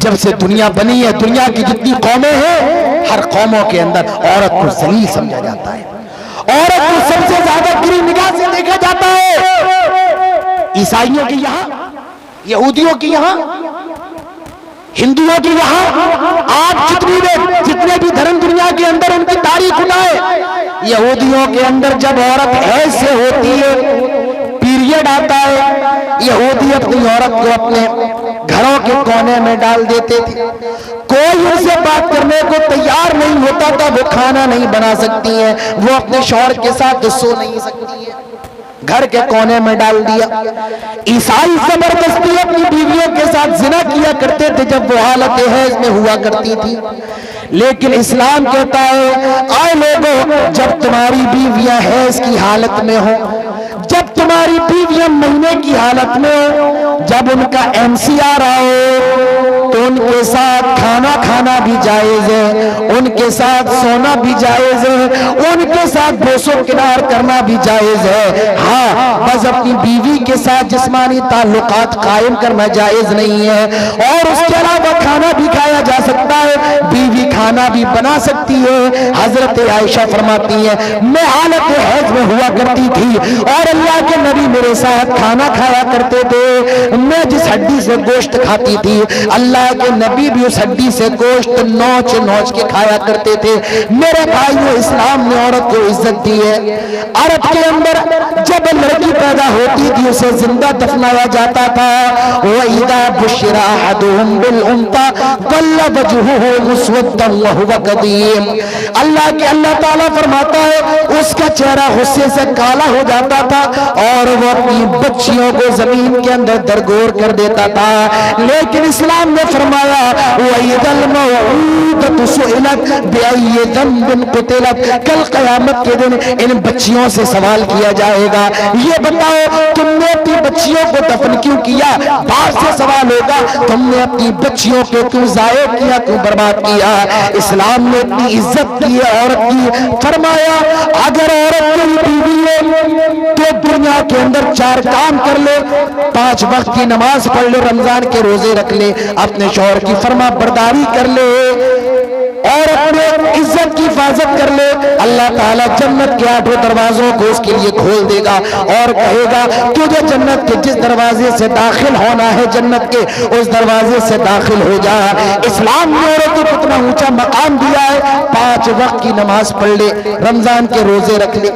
جب سے دنیا بنی ہے، دنیا کی جتنی قومیں ہیں، ہر قوموں کے اندر عورت کو ذلیل سمجھا جاتا ہے، عورت کو سب سے زیادہ گری نگاہ سے دیکھا جاتا ہے۔ عیسائیوں کے یہاں، یہودیوں کے یہاں، ہندوؤں کے یہاں، آج جتنے بھی دھرم دنیا کے اندر ان کی تاریخ اٹھائے، یہودیوں کے اندر جب عورت حیض سے ہوتی ہے، پیریڈ آتا ہے، یہودی اپنی عورت کو اپنے گھروں کے کونے میں ڈال دیتے تھے، کوئی ان سے بات کرنے کو تیار نہیں ہوتا تھا، وہ کھانا نہیں بنا سکتی ہیں، وہ اپنے شوہر کے ساتھ سو نہیں سکتی ہیں، گھر کے کونے میں ڈال دیا۔ عیسائی زبردستی اپنی بیویوں کے ساتھ زنا کیا کرتے تھے جب وہ حالت حیض میں ہوا کرتی تھی، لیکن اسلام کہتا ہے آئے لوگوں، جب تمہاری بیویاں حیض کی حالت میں ہو، جب تمہاری بیویاں مہینے کی حالت میں ہو، جب ان کا MC آ رہا ہو تو ان کے ساتھ کھانا کھانا بھی جائز ہے، ان کے ساتھ سونا بھی جائز ہے، ان کے ساتھ بوس و کنار کرنا بھی جائز ہے، ہاں بس اپنی بیوی کے ساتھ جسمانی تعلقات قائم کرنا جائز نہیں ہے، اور اس کے علاوہ کھانا بھی کھایا جا سکتا ہے، بیوی کھانا بھی بنا سکتی ہے۔ حضرت عائشہ فرماتی ہے میں حالت حیض میں ہوا کرتی تھی اور اللہ کے نبی میرے ساتھ کھانا کھایا کرتے تھے، میں جس ہڈی سے گوشت کھاتی تھی اللہ کے نبی بھی اس ہڈی سے گوشت نوچ نوچ کے کھایا کرتے تھے۔ میرے بھائیو، اسلام نے عورت کو عزت دی ہے۔ عرب کے اندر جب لڑکی پیدا ہوتی تھی اسے زندہ دفنایا جاتا تھا، وَإِذَا بُشِّرَ أَحَدُهُمْ بِالْأُنثَىٰ ظَلَّ وَجْهُهُ مُسْوَدًّا وَهُوَ كَظِيمٌ۔ اللہ تعالیٰ فرماتا ہے اس کا چہرہ غصے سے کالا ہو جاتا تھا اور وہ اپنی بچیوں کو زمین کے اندر درگور کر دیتا تھا، لیکن اسلام نے فرمایا وَإِذَا الْمَوْعُودَةُ سُئِلَتْ بِأَيِّ ذَنبٍ قُتِلَتْ، کل قیامت کے دن ان بچیوں سے سوال کیا جائے گا، یہ بتاؤ تم نے اپنی بچیوں کو دفن کیوں کیا؟ باپ سے سوال ہوگا تم نے اپنی بچیوں کو کیوں ضائع کیا، کیوں برباد کیا؟ اسلام نے اتنی عزت کی ہے عورت کی، فرمایا اگر عورت کی بیوی ہے تو دنیا کے اندر 4 کام کر لے، 5 وقت کی نماز پڑھ لے، رمضان کے روزے رکھ لے، اپنے شوہر کی فرما برداری کر لے اور اپنے عزت کی حفاظت کر لے، اللہ تعالیٰ جنت کے 8 دروازوں کو اس کے لیے کھول دے گا اور کہے گا تجھے جنت کے جس دروازے سے داخل ہونا ہے جنت کے اس دروازے سے داخل ہو جا۔ اسلام نے عورت کو کتنا اونچا مقام دیا ہے، 5 وقت کی نماز پڑھ لے، رمضان کے روزے رکھ لے،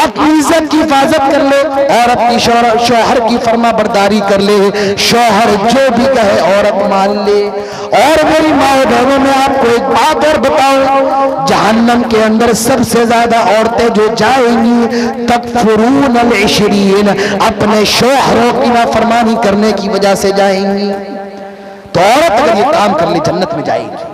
اپنی عزت کی حفاظت کر لے اور اپنی شوہر کی فرما برداری کر لے، شوہر جو بھی کہے عورت مان لے۔ اور میری ماں و بہنوں میں آپ کو ایک بات اور بتاؤں، جہنم کے اندر سب سے زیادہ عورتیں جو جائیں گی تکفرون العشرین، اپنے شوہروں کی نافرمانی کرنے کی وجہ سے جائیں گی۔ تو عورت اگر یہ کام کر لے جنت میں جائے گی۔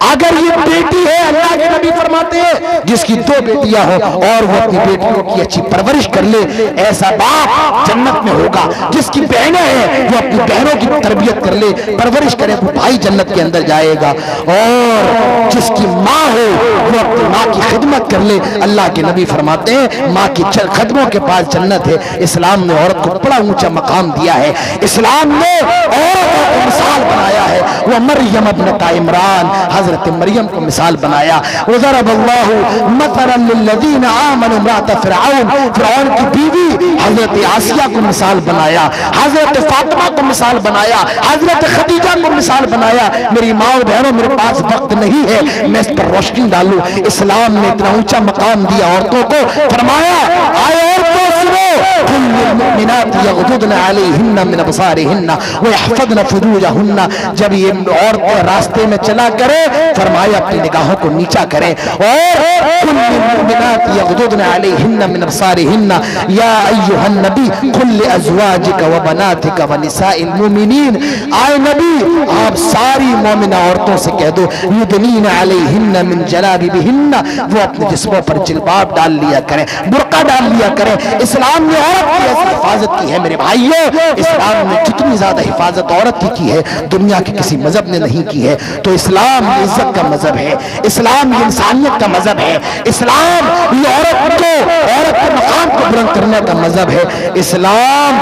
اگر یہ بیٹی ہے، اللہ کے نبی فرماتے ہیں جس کی 2 بیٹیاں ہوں اور وہ اپنی بیٹیوں کی اچھی پرورش کر لے، ایسا باپ جنت میں ہوگا۔ جس کی بہنیں ہیں وہ اپنی بہنوں کی تربیت کر لے، پرورش کرے، وہ بھائی جنت کے اندر جائے گا۔ اور جس کی ماں ہو وہ اپنی ماں کی خدمت کر لے، اللہ کے نبی فرماتے ہیں ماں کی خدموں کے پاس جنت ہے۔ اسلام نے عورت کو بڑا اونچا مقام دیا ہے، اسلام نے عورت کو مثال بنایا ہے۔ وہ مریم ابنت عمران، حضرت مریم کو مثال بنایا۔ وضرب اللہ مثلا للذین آمنوا امرأۃ فرعون، فرعون کی بیوی حضرت آسیہ کو مثال بنایا، حضرت فاطمہ کو مثال بنایا، حضرت خدیجہ کو مثال بنایا۔ میری ماں و بہنوں، میرے پاس وقت نہیں ہے میں اس پر روشنی ڈالوں۔ اسلام نے اتنا اونچا مقام دیا عورتوں کو، فرمایا آئے عورتوں سنو، کل المؤمنات یغضضن علیہن من ابصارہن ویحفظن فروجہن۔ جب یہ عورتیں راستے میں چلا کرے فرمایا اپنی نگاہوں کو نیچا کریں، اور کل المؤمنات یغضضن علیہن من ابصارہن یا ایھا النبی قل لازواجک وبناتک ونساء المؤمنین۔ آئے نبی آپ ساری مومنہ عورتوں سے کہہ دو یدنین علیہن من جلابیبہن، وہ اپنے جسموں پر جلباب ڈال لیا کریں، برقع ڈال لیا کریں۔ اسلام نے عورت کی ایسی حفاظت کی ہے میرے بھائیوں، اسلام نے جتنی زیادہ حفاظت عورت کی ہے دنیا کے کسی مذہب نے نہیں کی ہے۔ تو اسلام عزت کا مذہب ہے، اسلام یہ انسانیت کا مذہب ہے، اسلام یہ عورت کے مقام کو بلند کرنے کا مذہب ہے، اسلام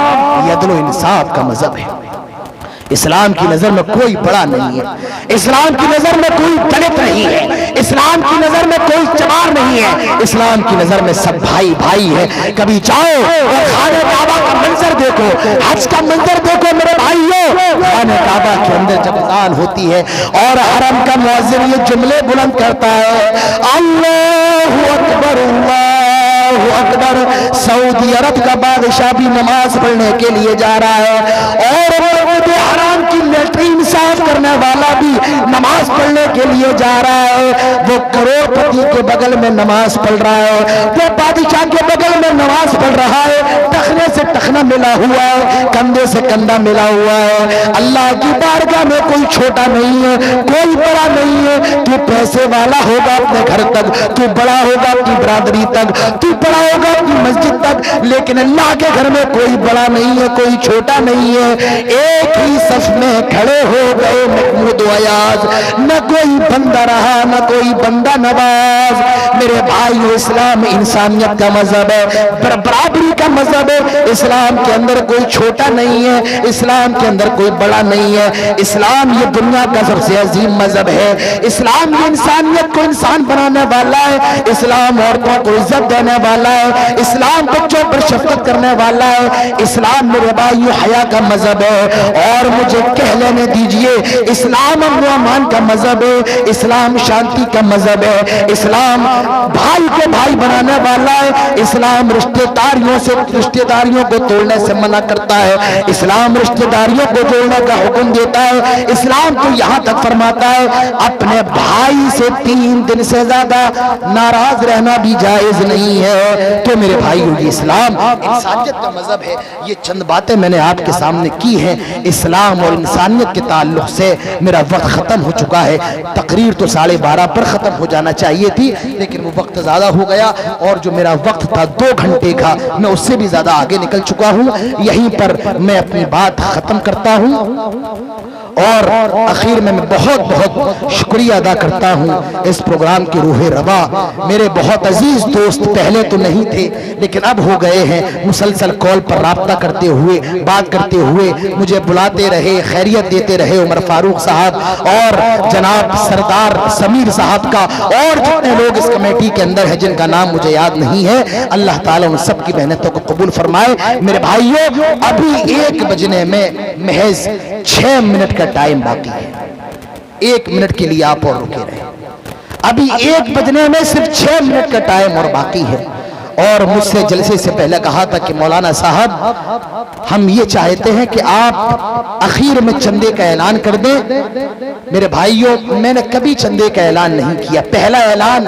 یہ عدل و انصاف کا مذہب ہے۔ اسلام کی نظر میں کوئی بڑا نہیں ہے، اسلام کی نظر میں کوئی دلت نہیں ہے، اسلام کی نظر میں کوئی چمار نہیں ہے، اسلام کی نظر میں سب بھائی بھائی ہے۔ کبھی جاؤ اور خانہ کعبہ کا منظر دیکھو، حج کا منظر دیکھو میرے بھائیو، خانہ کعبہ کے اندر جب اذان ہوتی ہے اور حرم کا مؤذن یہ جملے بلند کرتا ہے، اللہ اکبر اللہ اکبر، سعودی عرب کا بادشاہ بھی نماز پڑھنے کے لیے جا رہا ہے اور حرام کی لیٹرین صاف کرنے والا بھی نماز پڑھنے کے لیے جا رہا ہے، وہ کروڑ پتی کے بغل میں نماز پڑھ رہا ہے، وہ بادشاہ کے بغل میں نماز پڑھ رہا ہے، ٹخنے سے ٹخنا ملا ہوا ہے، کندھے سے کندھا ملا ہوا ہے۔ اللہ کی بارگاہ میں کوئی چھوٹا نہیں ہے، کوئی بڑا نہیں ہے، تو پیسے والا ہوگا اپنے گھر تک، تو بڑا ہوگا اپنی برادری تک، تو بڑا ہوگا اپنی مسجد تک، لیکن اللہ کے گھر میں کوئی بڑا نہیں ہے، کوئی چھوٹا نہیں ہے۔ ایک ہی صف میں کھڑے ہو گئے محمود و ایاز، نہ کوئی بندہ رہا نہ کوئی بندہ نواز۔ میرے بھائیو، اسلام انسانیت کا مذہب ہے، برابری کا مذہب ہے، اسلام کے اندر کوئی چھوٹا نہیں ہے، اسلام کے اندر کوئی بڑا نہیں ہے، اسلام یہ دنیا کا سب سے عظیم مذہب ہے، اسلام یہ انسانیت کو انسان بنانے والا ہے، اسلام عورتوں کو عزت دینے والا ہے، اسلام بچوں پر شفقت کرنے والا ہے، اسلام میرے بھائیو حیا کا مذہب ہے۔ اور مجھے کہہ لینے دیجئے، اسلام امن و امان کا مذہب ہے، اسلام شانتی کا مذہب ہے، اسلام بھائی کو بھائی بنانے والا ہے، اسلام رشتہ داریوں کو توڑنے سے منع کرتا ہے، اسلام رشتہ داریوں کو جوڑنے کا حکم دیتا ہے، اسلام تو یہاں تک فرماتا ہے اپنے بھائی سے 3 دن سے زیادہ ناراض رہنا بھی جائز نہیں ہے۔ تو میرے بھائیو، یہ اسلام انسانیت کا مذہب ہے۔ یہ چند باتیں میں نے آپ کے سامنے کی ہیں اسلام اور انسانیت کے تعلق سے۔ میرا وقت ختم ہو چکا ہے، تقریر تو 12:30 پر ختم ہو جانا چاہیے تھی، لیکن وہ وقت زیادہ ہو گیا، اور جو میرا وقت تھا 2 گھنٹے کا، میں اس سے بھی زیادہ آگے نکل چکا ہوں۔ یہیں پر میں اپنی بات ختم کرتا ہوں، اور اخیر میں بہت بہت شکریہ ادا کرتا ہوں اس پروگرام کی روح روا۔ میرے بہت عزیز دوست پہلے تو نہیں تھے لیکن اب ہو گئے ہیں، مسلسل کال پر رابطہ کرتے ہوئے، بات کرتے ہوئے مجھے بلاتے رہے، خیریت دیتے رہے، عمر فاروق صاحب اور جناب سردار سمیر صاحب کا، اور جتنے لوگ اس کمیٹی کے اندر ہیں جن کا نام مجھے یاد نہیں ہے، اللہ تعالیٰ ان سب کی محنتوں کو قبول فرمائے۔ میرے بھائیوں، ابھی 1 بجنے میں محض 6 منٹ کا ٹائم باقی ہے، 1 منٹ کے لیے آپ اور رکے رہے۔ ابھی 1 بجنے میں صرف 6 منٹ کا ٹائم اور باقی ہے، اور مجھ سے جلسے سے پہلے کہا تھا کہ مولانا صاحب ہم یہ چاہتے ہیں کہ آپ اخیر میں چندے کا اعلان کر دیں۔ میرے بھائیوں، میں نے کبھی چندے کا اعلان نہیں کیا، پہلا اعلان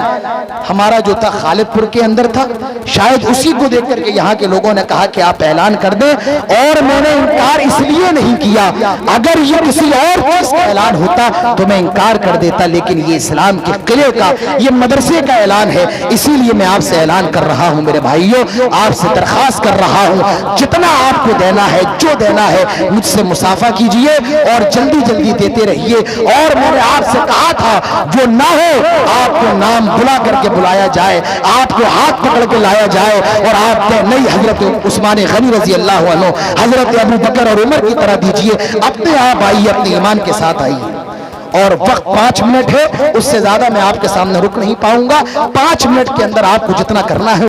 ہمارا جو تھا خالد پور کے اندر تھا، شاید اسی کو دیکھ کر کے یہاں کے لوگوں نے کہا کہ آپ اعلان کر دیں، اور میں نے انکار اس لیے نہیں کیا، اگر یہ کسی اور چیز کا اعلان ہوتا تو میں انکار کر دیتا، لیکن یہ اسلام کے قلعے کا، یہ مدرسے کا اعلان ہے، اسی لیے میں آپ سے اعلان کر رہا ہوں۔ میرے بھائیوں، آپ سے درخواست کر رہا ہوں، جتنا آپ کو دینا ہے، جو دینا ہے، مجھ سے مسافہ کیجئے اور جلدی جلدی دیتے رہیے۔ اور میں نے آپ سے کہا تھا جو نہ ہو آپ کو نام بلا کر کے بلایا جائے، آپ کو ہاتھ پکڑ کے لایا جائے، اور آپ نہیں حضرت عثمان غنی رضی اللہ عنہ، حضرت ابو بکر اور عمر کی طرح دیجئے، اپنے آپ آئیے، اپنے ایمان کے ساتھ آئیے۔ اور وقت 5 منٹ ہے، اس سے زیادہ میں آپ کے سامنے رک نہیں پاؤں گا، 5 منٹ کے اندر آپ کو جتنا کرنا ہے